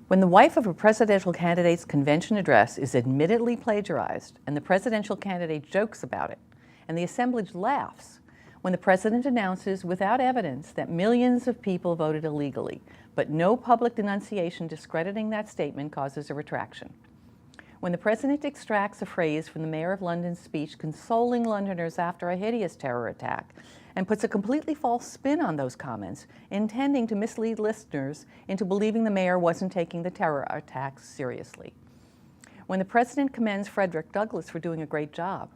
When the wife of a presidential candidate's convention address is admittedly plagiarized and the presidential candidate jokes about it and the assemblage laughs, when the president announces without evidence that millions of people voted illegally, but no public denunciation discrediting that statement causes a retraction, when the president extracts a phrase from the mayor of London's speech consoling Londoners after a hideous terror attack and puts a completely false spin on those comments, intending to mislead listeners into believing the mayor wasn't taking the terror attacks seriously. When the president commends Frederick Douglass for doing a great job,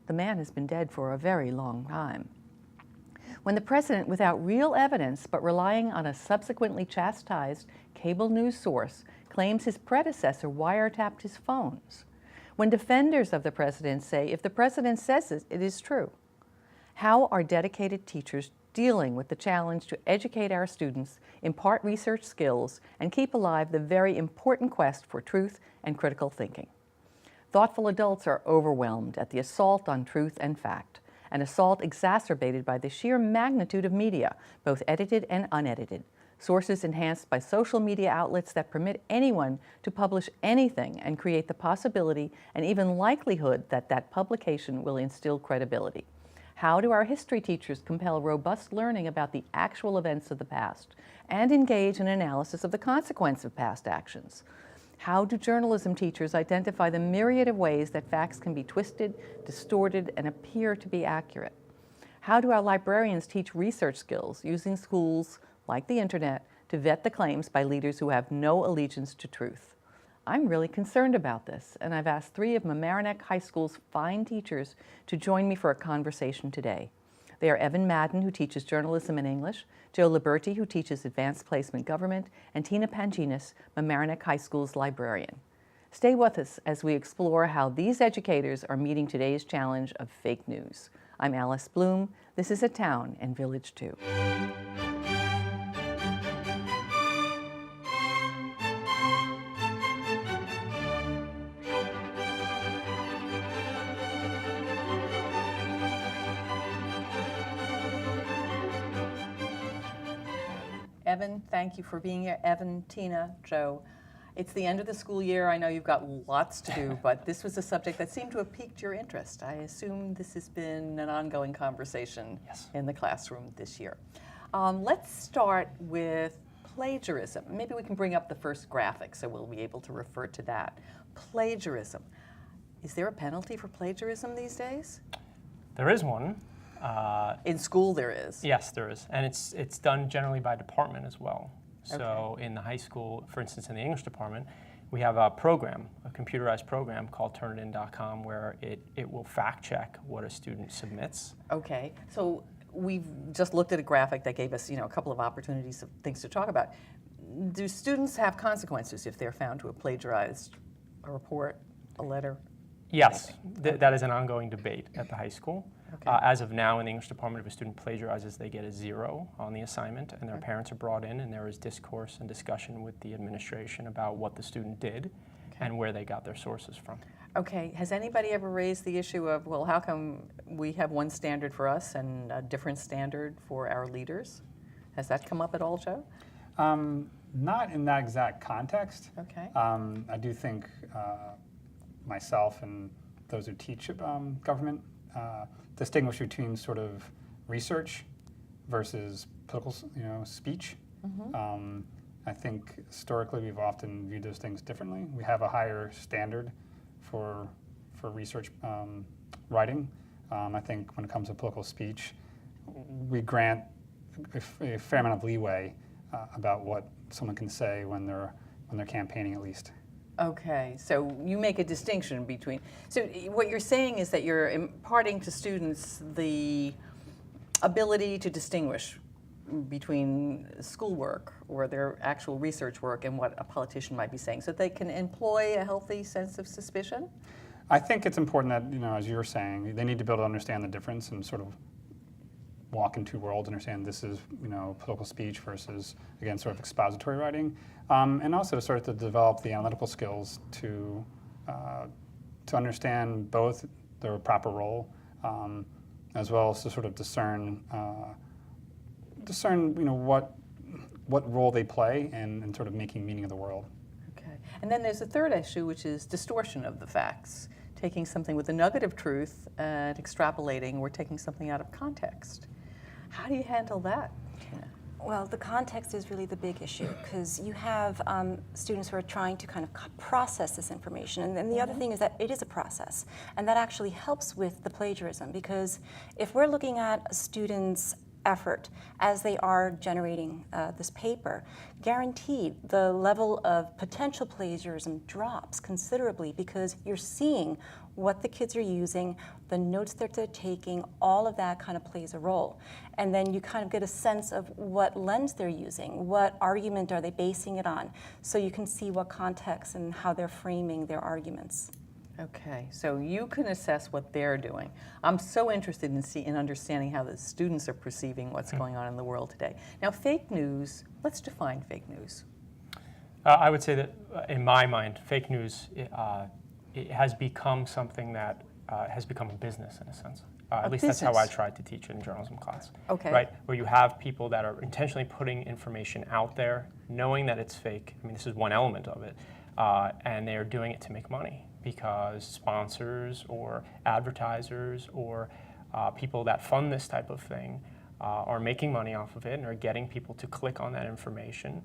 the man has been dead for a very long time. When the president, without real evidence but relying on a subsequently chastised cable news source, claims his predecessor wiretapped his phones. When defenders of the president say, if the president says it, it is true. How are dedicated teachers dealing with the challenge to educate our students, impart research skills, and keep alive the very important quest for truth and critical thinking? Thoughtful adults are overwhelmed at the assault on truth and fact, an assault exacerbated by the sheer magnitude of media, both edited and unedited, sources enhanced by social media outlets that permit anyone to publish anything and create the possibility and even likelihood that that publication will instill credibility. How do our history teachers compel robust learning about the actual events of the past and engage in analysis of the consequence of past actions? How do journalism teachers identify the myriad of ways that facts can be twisted, distorted, and appear to be accurate? How do our librarians teach research skills using tools like the internet to vet the claims by leaders who have no allegiance to truth? I'm really concerned about this, and I've asked 3 of Mamaroneck High School's fine teachers to join me for a conversation today. They are Evan Maddin, who teaches journalism and English, Joe Liberti, who teaches advanced placement government, and Tina Pantginis, Mamaroneck High School's librarian. Stay with us as we explore how these educators are meeting today's challenge of fake news. I'm Alice Bloom. This is A Town and Village 2. Evan, thank you for being here. Evan, Tina, Joe. It's the end of the school year. I know you've got lots to do, but this was a subject that seemed to have piqued your interest. I assume this has been an ongoing conversation in the classroom this year. Let's start with plagiarism. Maybe we can bring up the first graphic so we'll be able to refer to that. Plagiarism. Is there a penalty for plagiarism these days? There is one. In school there is? Yes, there is. And it's done generally by department as well. So in the high school, for instance, in the English department, we have a program, a computerized program called turnitin.com where it will fact check what a student submits. Okay. So we've just looked at a graphic that gave us, a couple of opportunities of things to talk about. Do students have consequences if they're found to have plagiarized a report, a letter? Yes, that is an ongoing debate at the high school. Okay. As of now, in the English department, if a student plagiarizes, they get a 0 on the assignment, and their parents are brought in, and there is discourse and discussion with the administration about what the student did and where they got their sources from. Okay. Has anybody ever raised the issue of, well, how come we have one standard for us and a different standard for our leaders? Has that come up at all, Joe? Not in that exact context. Okay. I do think myself and those who teach government distinguish between sort of research versus political, speech. Mm-hmm. I think historically we've often viewed those things differently. We have a higher standard for research writing. I think when it comes to political speech, we grant a fair amount of leeway about what someone can say when they're campaigning, at least. Okay, so you make a distinction between, so what you're saying is that you're imparting to students the ability to distinguish between schoolwork or their actual research work and what a politician might be saying, so they can employ a healthy sense of suspicion? I think it's important that, as you were saying, they need to be able to understand the difference and sort of walk in two worlds, understand this is, political speech versus, again, sort of expository writing, and also sort of to develop the analytical skills to understand both their proper role, as well as to sort of discern, what role they play in sort of making meaning of the world. Okay. And then there's a third issue, which is distortion of the facts, taking something with a nugget of truth and extrapolating or taking something out of context. How do you handle that, Tina? Well, the context is really the big issue because you have students who are trying to kind of process this information. And then the other thing is that it is a process. And that actually helps with the plagiarism because if we're looking at a student's effort as they are generating this paper, guaranteed the level of potential plagiarism drops considerably because you're seeing what the kids are using, the notes that they're taking, all of that kind of plays a role. And then you kind of get a sense of what lens they're using, what argument are they basing it on, so you can see what context and how they're framing their arguments. Okay, so you can assess what they're doing. I'm so interested in understanding how the students are perceiving what's going on in the world today. Now, fake news, let's define fake news. I would say that, in my mind, fake news it has become something that has become a business in a sense. At least that's how I tried to teach it in journalism class. Okay. Right, where you have people that are intentionally putting information out there, knowing that it's fake. I mean, this is one element of it, and they are doing it to make money because sponsors or advertisers or people that fund this type of thing are making money off of it and are getting people to click on that information.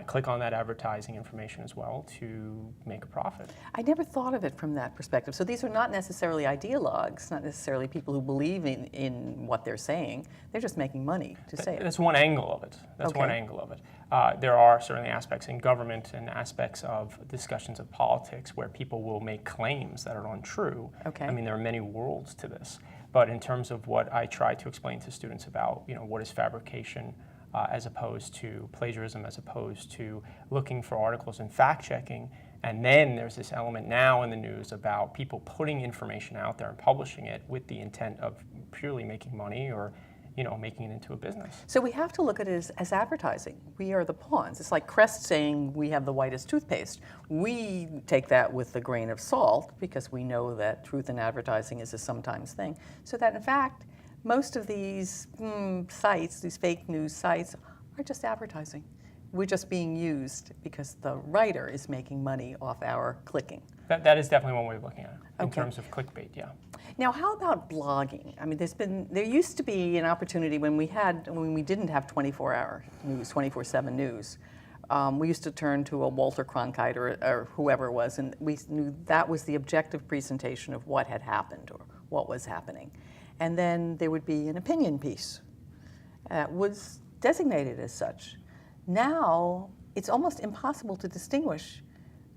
Click on that advertising information as well to make a profit. I never thought of it from that perspective. So these are not necessarily ideologues, not necessarily people who believe in what they're saying. They're just making money to say it. That's one angle of it. That's one angle of it. There are certainly aspects in government and aspects of discussions of politics where people will make claims that are untrue. Okay. I mean, there are many worlds to this. But in terms of what I try to explain to students about, what is fabrication, as opposed to plagiarism, as opposed to looking for articles and fact-checking. And then there's this element now in the news about people putting information out there and publishing it with the intent of purely making money or making it into a business. So we have to look at it as advertising. We are the pawns. It's like Crest saying we have the whitest toothpaste. We take that with a grain of salt because we know that truth in advertising is a sometimes thing. So that in fact, most of these sites, these fake news sites, are just advertising. We're just being used because the writer is making money off our clicking. That is definitely one way of looking at it in terms of clickbait, yeah. Now, how about blogging? I mean, there used to be an opportunity when we didn't have 24-hour news, 24/7 news. We used to turn to a Walter Cronkite or whoever it was, and we knew that was the objective presentation of what had happened or what was happening. And then there would be an opinion piece that was designated as such. Now, it's almost impossible to distinguish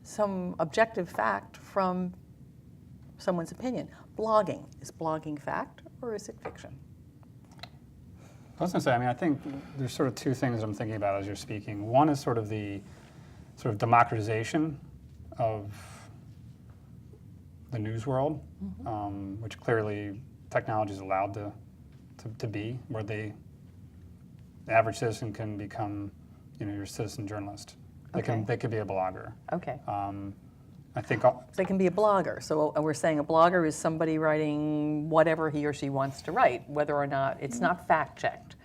some objective fact from someone's opinion. Blogging, is blogging fact or is it fiction? I was going to say, I think there's sort of two things I'm thinking about as you're speaking. One is sort of the democratization of the news world, which clearly technology is allowed to be, where the average citizen can become, your citizen journalist. They could be a blogger. Okay. I think They can be a blogger. So we're saying a blogger is somebody writing whatever he or she wants to write, whether or not it's not fact-checked.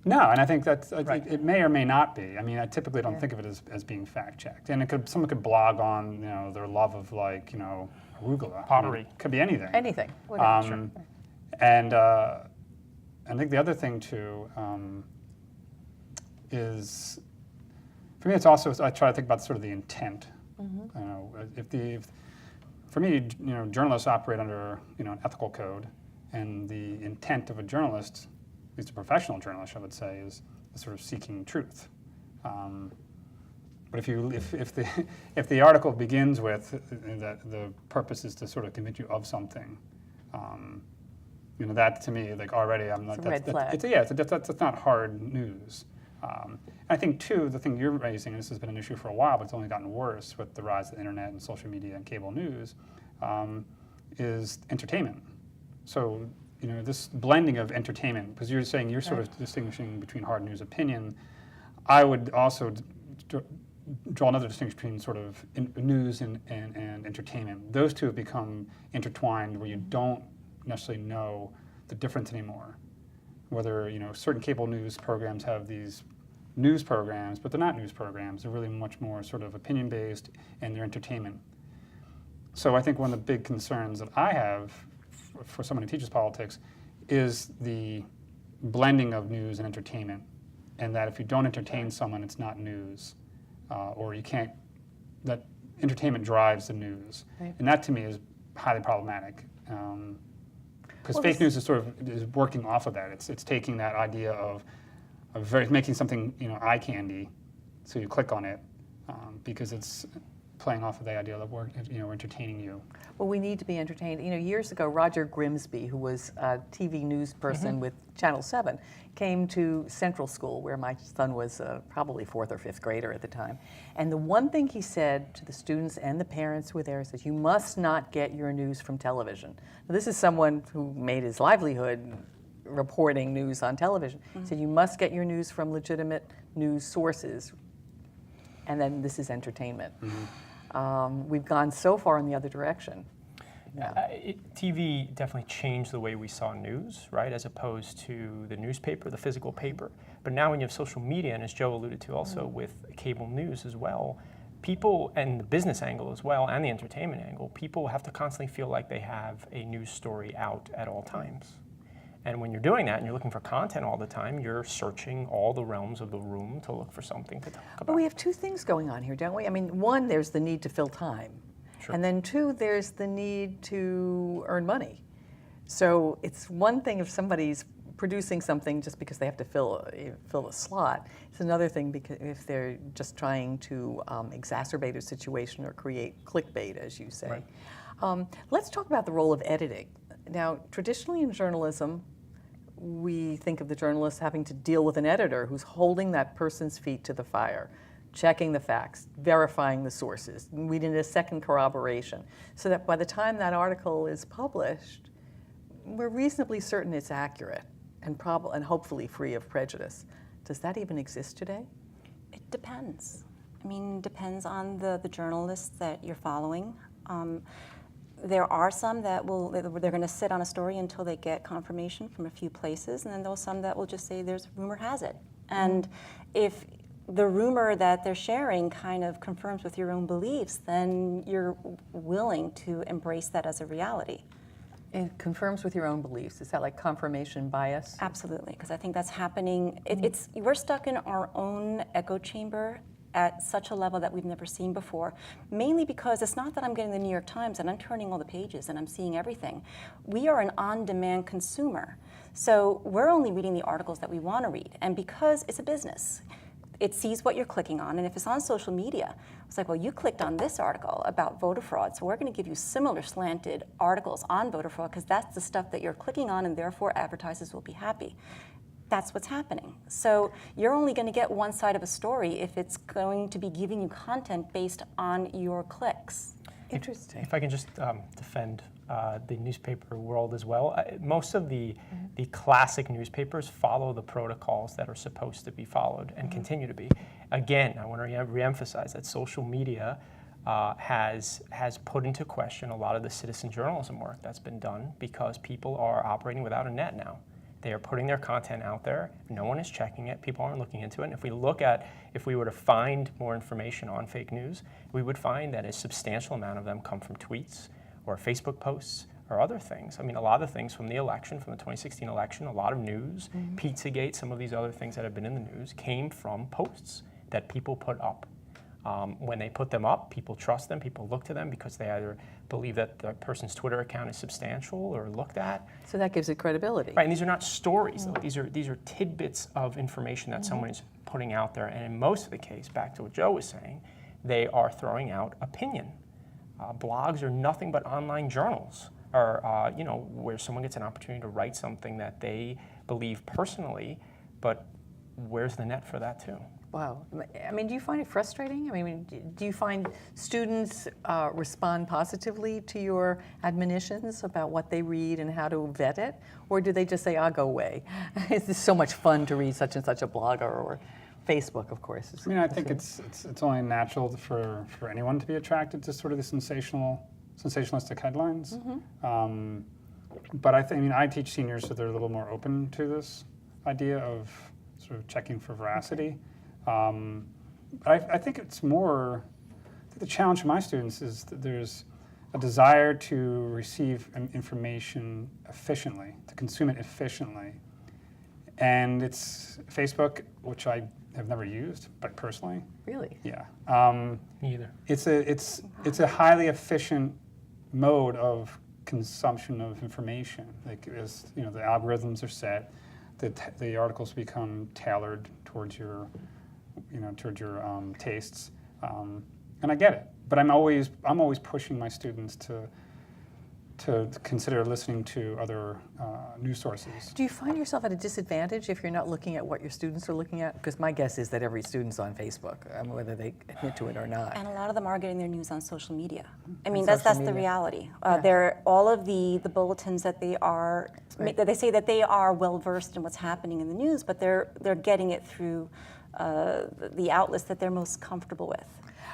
No, and I think that's it may or may not be. I mean, I typically don't think of it as being fact-checked. And someone could blog on, their love of arugula. Pottery. Could be anything. Anything. Whatever. Sure. And I think the other thing too is, for me, it's also, I try to think about sort of the intent. For me, journalists operate under an ethical code, and the intent of a journalist, at least a professional journalist, I would say, is sort of seeking truth. But if the article begins with that the purpose is to sort of convince you of something, that to me, already I'm not. It's a red flag. That's not hard news. I think too, the thing you're raising, and this has been an issue for a while, but it's only gotten worse with the rise of the internet and social media and cable news, is entertainment. So this blending of entertainment, because you're saying you're sort of distinguishing between hard news opinion. I would also draw another distinction between sort of news and entertainment. Those two have become intertwined where you don't necessarily know the difference anymore. Whether certain cable news programs have these news programs, but they're not news programs. They're really much more sort of opinion-based, and they're entertainment. So I think one of the big concerns that I have for someone who teaches politics is the blending of news and entertainment, and that if you don't entertain someone, it's not news, or you can't, that entertainment drives the news. Right. And that to me is highly problematic. Because fake news is sort of is working off of that. It's taking that idea of making something, you know, eye candy, so you click on it, because it's playing off of the idea that we're, you know, entertaining you. Well, we need to be entertained. You know, years ago, Roger Grimsby, who was a TV news person with Channel 7, came to Central School, where my son was probably 4th or 5th grader at the time. And the one thing he said to the students and the parents who were there is, you must not get your news from television. Now, this is someone who made his livelihood reporting news on television. He said, you must get your news from legitimate news sources. And then this is entertainment. We've gone so far in the other direction. Yeah. TV definitely changed the way we saw news, right, as opposed to the newspaper, the physical paper. But now when you have social media, and as Joe alluded to also with cable news as well, people, and the business angle as well, and the entertainment angle, people have to constantly feel like they have a news story out at all times. And when you're doing that and you're looking for content all the time, you're searching all the realms of the room to look for something to talk about. But we have two things going on here, don't we? I mean, one, there's the need to fill time. Sure. And then two, there's the need to earn money. So it's one thing if somebody's producing something just because they have to fill a slot. It's another thing because if they're just trying to exacerbate a situation or create clickbait, as you say. Right. Let's talk about the role of editing. Now, traditionally in journalism, we think of the journalist having to deal with an editor who's holding that person's feet to the fire, checking the facts, verifying the sources. We need a second corroboration so that by the time that article is published, we're reasonably certain it's accurate and hopefully free of prejudice. Does that even exist today? It depends. I mean, depends on the journalists that you're following. There are some that they're going to sit on a story until they get confirmation from a few places, and then there's some that will just say there's rumor has it. And if the rumor that they're sharing kind of confirms with your own beliefs, then you're willing to embrace that as a reality. It confirms with your own beliefs. Is that like confirmation bias? Absolutely, because I think that's happening. We're stuck in our own echo chamber at such a level that we've never seen before, mainly because it's not that I'm getting the New York Times and I'm turning all the pages and I'm seeing everything. We are an on-demand consumer. So we're only reading the articles that we want to read. And because it's a business, it sees what you're clicking on. And if it's on social media, it's like, well, you clicked on this article about voter fraud, so we're going to give you similar slanted articles on voter fraud because that's the stuff that you're clicking on, and therefore advertisers will be happy. That's what's happening. So you're only going to get one side of a story if it's going to be giving you content based on your clicks. Interesting. If I can just defend the newspaper world as well. Most of the classic newspapers follow the protocols that are supposed to be followed and continue to be. Again, I want to reemphasize that social media has put into question a lot of the citizen journalism work that's been done because people are operating without a net now. They are putting their content out there. No one is checking it. People aren't looking into it. And if we were to find more information on fake news, we would find that a substantial amount of them come from tweets or Facebook posts or other things. I mean, a lot of things from the election, from the 2016 election, a lot of news, Pizzagate, some of these other things that have been in the news came from posts that people put up. When they put them up, people trust them, people look to them because they either believe that the person's Twitter account is substantial or looked at. So that gives it credibility. Right, and these are not stories, though. These are tidbits of information that someone is putting out there. And in most of the case, back to what Joe was saying, they are throwing out opinion. Blogs are nothing but online journals, or where someone gets an opportunity to write something that they believe personally, but where's the net for that too? Wow. I mean, do you find it frustrating? I mean, do you find students respond positively to your admonitions about what they read and how to vet it? Or do they just say, go away? It's so much fun to read such and such a blog, or Facebook, of course. I mean, I think it's only natural for anyone to be attracted to sort of the sensationalistic headlines. But I teach seniors, so they're a little more open to this idea of sort of checking for veracity. But I think it's more, I think the challenge for my students is that there's a desire to receive information efficiently, to consume it efficiently. And it's Facebook, which I have never used, but personally. Really? Yeah. Me either. It's a highly efficient mode of consumption of information. Like, as you know, the algorithms are set, the articles become tailored towards your, tastes, and I get it. But I'm always pushing my students to consider listening to other news sources. Do you find yourself at a disadvantage if you're not looking at what your students are looking at? Because my guess is that every student's on Facebook, whether they admit to it or not. And a lot of them are getting their news on social media. I mean, On that's social the media. reality. Yeah. They're all of the bulletins that they are, Right. that they say that they are well versed in what's happening in the news, but they're getting it through the outlets that they're most comfortable with.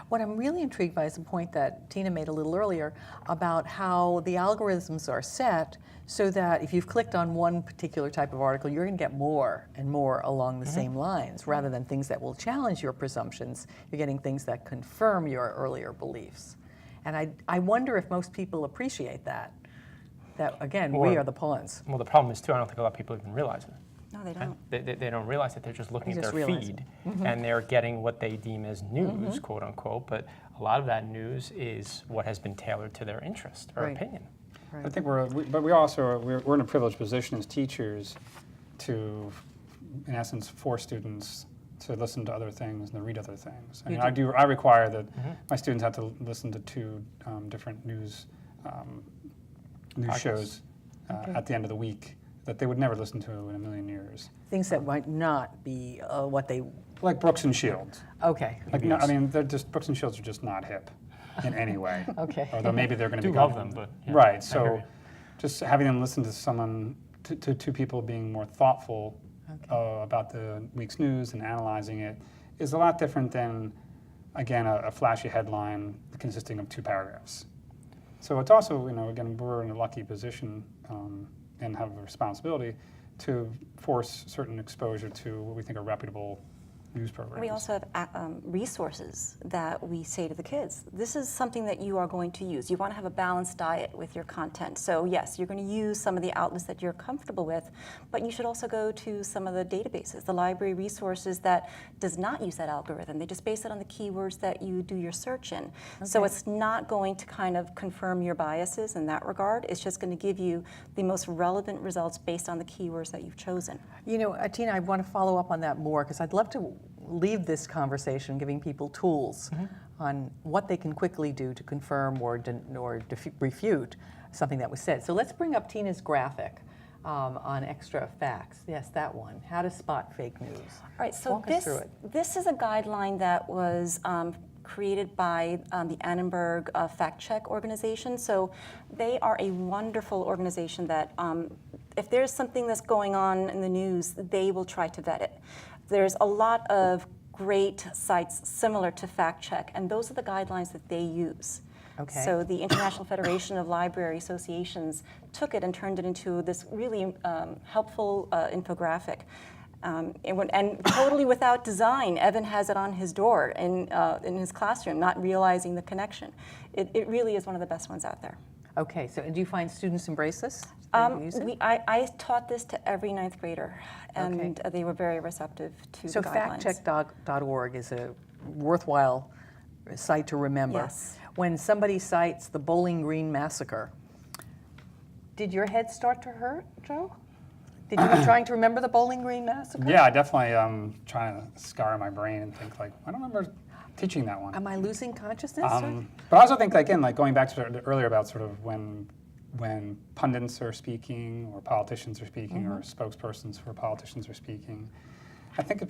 What I'm really intrigued by is the point that Tina made a little earlier about how the algorithms are set so that if you've clicked on one particular type of article, you're going to get more and more along the same lines, rather than things that will challenge your presumptions. You're getting things that confirm your earlier beliefs. And I wonder if most people appreciate that. That, again, we Or- are the pawns. Well, the problem is, too, I don't think a lot of people even realize it. No, they don't. They don't realize that they're just looking They at just their realize feed and they're getting what they deem as news, quote unquote, but a lot of that news is what has been tailored to their interest or Right. opinion. I think we're in a privileged position as teachers to, in essence, force students to listen to other things and to read other things. I mean, I require that my students have to listen to two different news Podcasts. shows at the end of the week that they would never listen to in a million years. Things that might not be what they, Like Brooks and Shields. okay. Like, no, I mean, Brooks and Shields are just not hip in any way. Okay. Although maybe they're going to Do be love them, but yeah, I right. hear So, you. just having them listen to someone, to two people being more thoughtful about the week's news and analyzing it, is a lot different than, again, a flashy headline consisting of 2 paragraphs. So it's also, again, we're in a lucky position and have a responsibility to force certain exposure to what we think are reputable news programs. We also have resources that we say to the kids, this is something that you are going to use. You want to have a balanced diet with your content. So yes, you're going to use some of the outlets that you're comfortable with, but you should also go to some of the databases, the library resources that does not use that algorithm. They just base it on the keywords that you do your search in. So it's not going to kind of confirm your biases in that regard. It's just going to give you the most relevant results based on the keywords that you've chosen. Tina, I want to follow up on that more because I'd love to leave this conversation giving people tools on what they can quickly do to confirm or refute something that was said. So let's bring up Tina's graphic on extra facts. Yes, that one. How to spot fake news. All right, so Walk us through it. this is a guideline that was created by the Annenberg Fact Check organization. So they are a wonderful organization that if there's something that's going on in the news, they will try to vet it. There's a lot of great sites similar to Fact Check, and those are the guidelines that they use. Okay. So the International Federation of Library Associations took it and turned it into this really helpful infographic. And totally without design. Evan has it on his door in his classroom, not realizing the connection. It really is one of the best ones out there. Okay, so do you find students embrace this? They use it? I taught this to every 9th grader, and they were very receptive to So the guidelines. factcheck.org is a worthwhile site to remember. Yes. When somebody cites the Bowling Green Massacre, did your head start to hurt, Joe? Did you be trying to remember the Bowling Green Massacre? Yeah, I definitely trying to scar my brain and think like, I don't remember teaching that one. Am I losing consciousness? But I also think, again, like going back to earlier about sort of when pundits are speaking or politicians are speaking or spokespersons for politicians are speaking, I think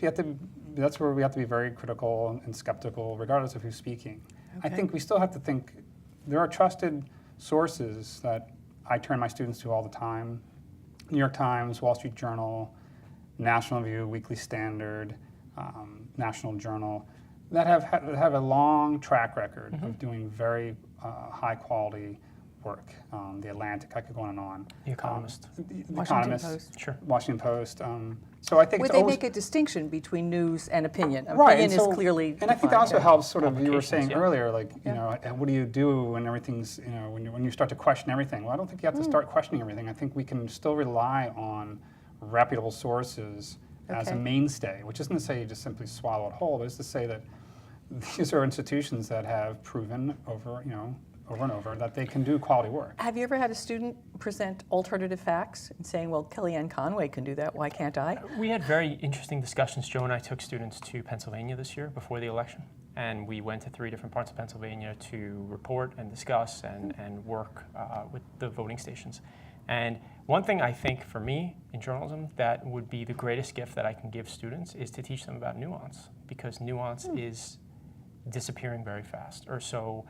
that's where we have to be very critical and skeptical, regardless of who's speaking. I think we still have to think there are trusted sources that I turn my students to all the time: New York Times, Wall Street Journal, National Review, Weekly Standard, National Journal, that have a long track record of doing very high quality, work. The Atlantic, I could go on and on. The Economist. The Washington Economist, Post. Sure. Washington Post. So I think Would it's they always, make a distinction between news and opinion? right, Opinion and so, is clearly and I think that defined. also helps. Sort of, you were Publications, saying yeah. earlier, like Yeah. you know, what do you do when everything's, you know, when you start to question everything? Well, I don't think you have to start questioning everything. I think we can still rely on reputable sources as a Okay. mainstay, which isn't to say you just simply swallow it whole, but it's to say that these are institutions that have proven over and over that they can do quality work. Have you ever had a student present alternative facts and saying, well, Kellyanne Conway can do that, why can't I? We had very interesting discussions. Joe and I took students to Pennsylvania this year before the election, and we went to 3 different parts of Pennsylvania to report and discuss and work with the voting stations. And one thing I think for me in journalism that would be the greatest gift that I can give students is to teach them about nuance, because nuance is disappearing very fast, or so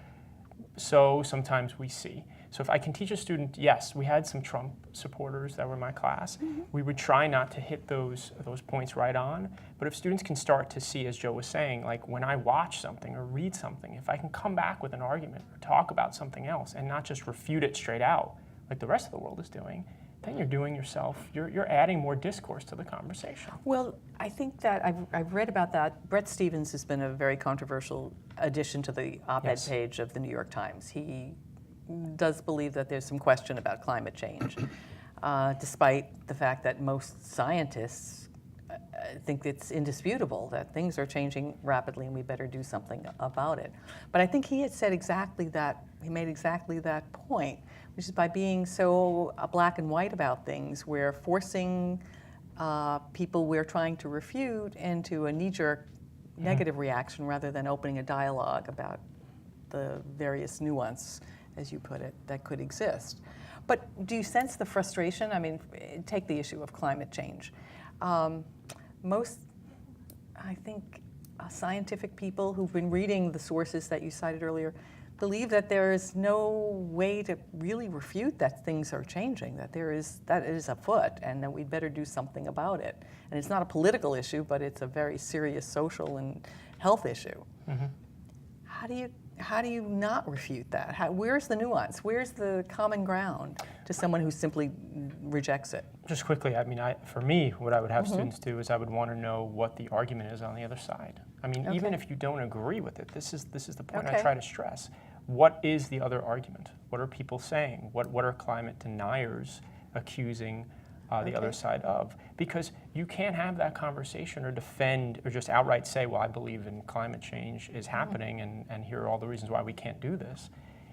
sometimes we see. So if I can teach a student, yes, we had some Trump supporters that were in my class. We would try not to hit those points right on, but if students can start to see, as Joe was saying, like when I watch something or read something, if I can come back with an argument or talk about something else and not just refute it straight out like the rest of the world is doing, then you're doing yourself, you're adding more discourse to the conversation. Well, I think that I've read about that. Brett Stevens has been a very controversial addition to the op-ed Yes. page of the New York Times. He does believe that there's some question about climate change, despite the fact that most scientists think it's indisputable that things are changing rapidly and we better do something about it. But I think he had said exactly that, he made exactly that point, which is by being so black and white about things, we're forcing people we're trying to refute into a knee-jerk negative reaction rather than opening a dialogue about the various nuance, as you put it, that could exist. But do you sense the frustration? I mean, take the issue of climate change. Most, I think, scientific people who've been reading the sources that you cited earlier believe that there is no way to really refute that things are changing, that that is afoot, and that we'd better do something about it. And it's not a political issue, but it's a very serious social and health issue. Mm-hmm. How do you not refute that? Where's the nuance? Where's the common ground to someone who simply rejects it? Just quickly, I mean, for me, what I would have students do is I would want to know what the argument is on the other side. I mean, even if you don't agree with it, this is the point I try to stress. What is the other argument? What are people saying? What are climate deniers accusing the other side of? Because you can't have that conversation or defend or just outright say, well, I believe in climate change is happening and here are all the reasons why we can't do this.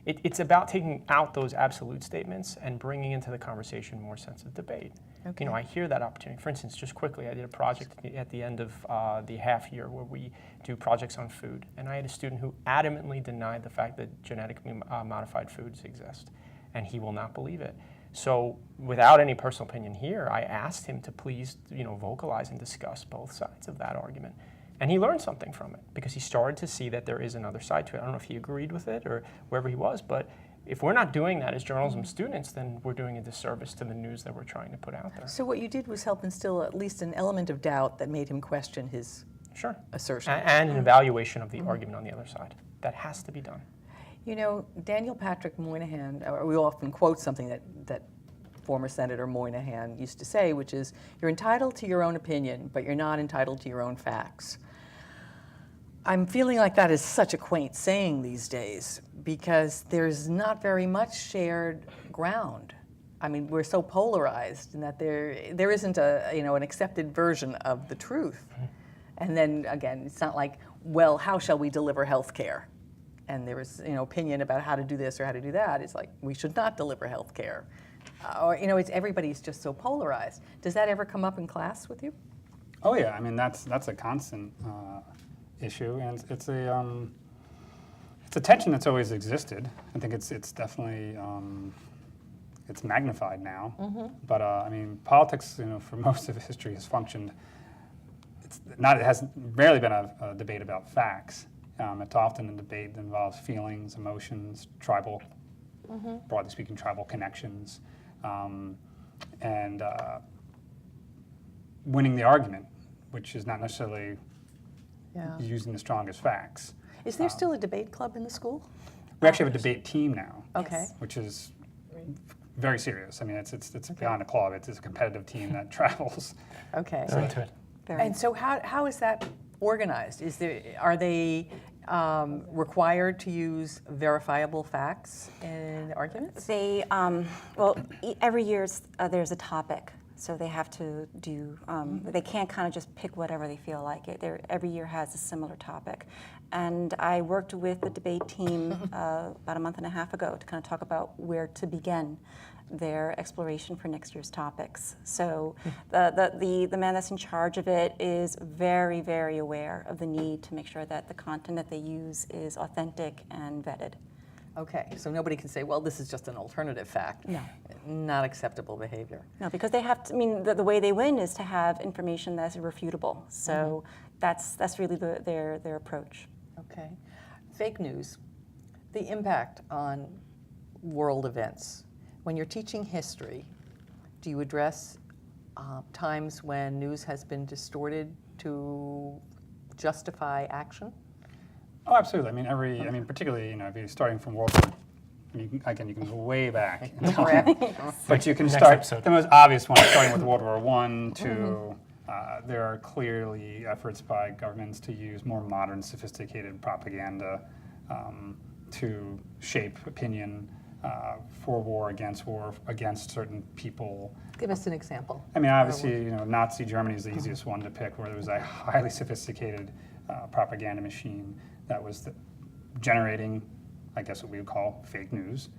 It's about taking out those absolute statements and bringing into the conversation more sense of debate. Okay. You know, I hear that opportunity. For instance, just quickly, I did a project at the end of the half year where we do projects on food, and I had a student who adamantly denied the fact that genetically modified foods exist, and he will not believe it. So, without any personal opinion here, I asked him to please, vocalize and discuss both sides of that argument. And he learned something from it because he started to see that there is another side to it. I don't know if he agreed with it or wherever he was, but if we're not doing that as journalism students, then we're doing a disservice to the news that we're trying to put out there. So what you did was help instill at least an element of doubt that made him question his Sure. assertion. And an evaluation of the argument on the other side. That has to be done. You know, Daniel Patrick Moynihan, we often quote something that former Senator Moynihan used to say, which is, you're entitled to your own opinion, but you're not entitled to your own facts. I'm feeling like that is such a quaint saying these days because there's not very much shared ground. I mean, we're so polarized in that there isn't an accepted version of the truth. And then again, it's not like, well, how shall we deliver health care? And there is opinion about how to do this or how to do that. It's like, we should not deliver health care. Everybody's just so polarized. Does that ever come up in class with you? Oh yeah, I mean that's a constant issue, and it's a tension that's always existed. I think it's definitely it's magnified now. But I mean, politics, for most of history has functioned. It has rarely been a debate about facts. It's often a debate that involves feelings, emotions, tribal, broadly speaking, tribal connections, and winning the argument, which is not necessarily using the strongest facts. Is there still a debate club in the school? We actually have a debate team now, Okay. Yes. which is very serious. I mean, it's beyond a club. It's a competitive team that travels. Okay. So into it. Very And so how is that organized? Are they required to use verifiable facts in arguments? They, well, every year there's a topic, so they have to do, they can't kind of just pick whatever they feel like it. Every year has a similar topic. And I worked with the debate team about a month and a half ago to kind of talk about where to begin their exploration for next year's topics. So the man that's in charge of it is very, very aware of the need to make sure that the content that they use is authentic and vetted. Okay, so nobody can say, well, this is just an alternative fact. No. Not acceptable behavior. No, because they have to, I mean, the way they win is to have information that's irrefutable. So that's really their approach. Okay. Fake news, the impact on world events. When you're teaching history, do you address times when news has been distorted to justify action? Oh, absolutely. I mean, particularly, if you're starting from World War, you can go way back in time. But you can Next start, episode. the most obvious one, starting with World War I to, there are clearly efforts by governments to use more modern, sophisticated propaganda to shape opinion for war, against certain people. Give us an example. I mean, obviously, Nazi Germany is the easiest one to pick, where there was a highly sophisticated propaganda machine that was generating, I guess what we would call fake news,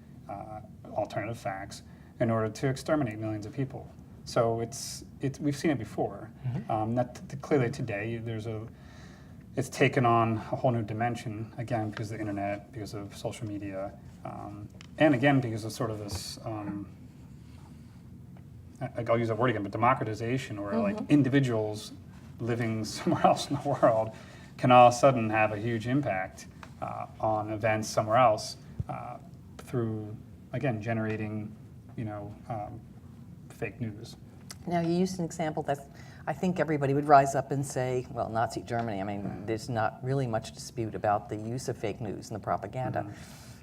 alternative facts, in order to exterminate millions of people. So we've seen it before. Clearly today, it's taken on a whole new dimension, again, because of the internet, because of social media, and again, because of sort of this, I'll use that word again, but democratization, or like individuals living somewhere else in the world can all of a sudden have a huge impact on events somewhere else through, again, generating, fake news. Now, you used an example that I think everybody would rise up and say, well, Nazi Germany, I mean, there's not really much dispute about the use of fake news and the propaganda.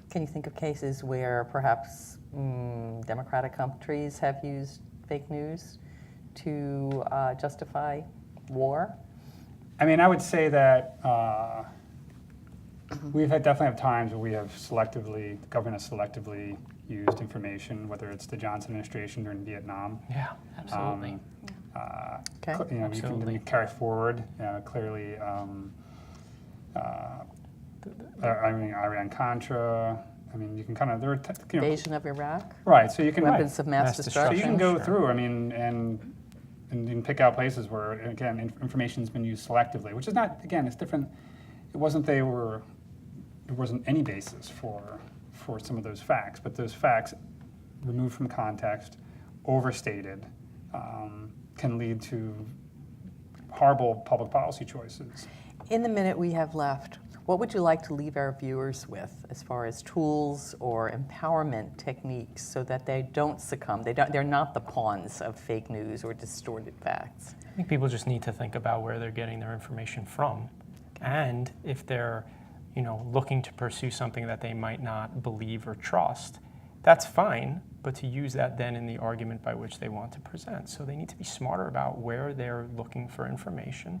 Can you think of cases where perhaps democratic countries have used fake news to justify war? I mean, I would say that definitely have times where the government has selectively used information, whether it's the Johnson administration during Vietnam. Yeah, absolutely. Okay. You Absolutely. can carry forward clearly. Iran-Contra. I mean, you can kind of Invasion of Iraq, right. So you can weapons of mass Mass So destruction. you can go Sure. through. I mean, and you can pick out places where, again, information's been used selectively, which is not. Again, it's different. It wasn't there wasn't any basis for some of those facts, but those facts removed from context, overstated, can lead to horrible public policy choices. In the minute we have left, what would you like to leave our viewers with as far as tools or empowerment techniques so that they don't succumb? They're not the pawns of fake news or distorted facts. I think people just need to think about where they're getting their information from. And if they're looking to pursue something that they might not believe or trust, that's fine, but to use that then in the argument by which they want to present. So they need to be smarter about where they're looking for information,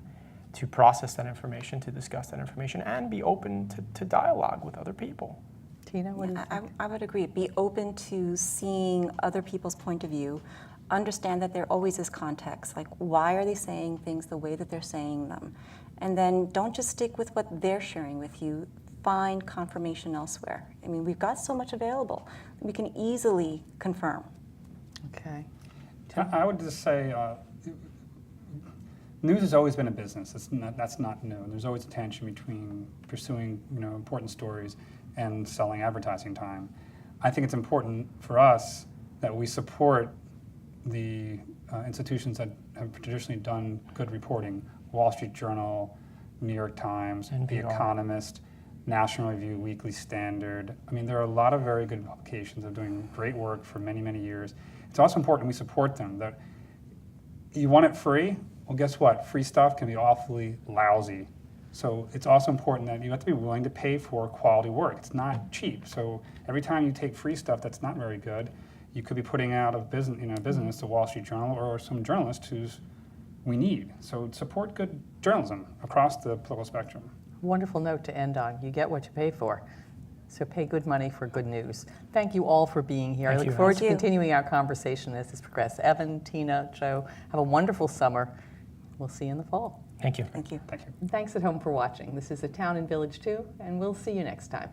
to process that information, to discuss that information, and be open to dialogue with other people. Tina, what do you think? I would agree. Be open to seeing other people's point of view. Understand that there always is context. Like, why are they saying things the way that they're saying them? And then don't just stick with what they're sharing with you. Find confirmation elsewhere. I mean, we've got so much available. We can easily confirm. Okay. I would just say news has always been a business. That's not new. There's always a tension between pursuing important stories and selling advertising time. I think it's important for us that we support the institutions that have traditionally done good reporting: Wall Street Journal, New York Times, NPR. The Economist, National Review, Weekly Standard. I mean, there are a lot of very good publications that are doing great work for many, many years. It's also important we support them. That you want it free? Well, guess what? Free stuff can be awfully lousy So it's also important that you have to be willing to pay for quality work. It's not cheap. So every time you take free stuff that's not very good, you could be putting out of business the Wall Street Journal or some journalist who's we need. So support good journalism across the political spectrum. Wonderful note to end on. You get what you pay for. So pay good money for good news. Thank you all for being here. Thank I you. look forward to Thank you. continuing our conversation as this progresses. Evan, Tina, Joe, have a wonderful summer. We'll see you in the fall. Thank you. Thank you. Thank you. And thanks at home for watching. This is The Town and Village 2, and we'll see you next time.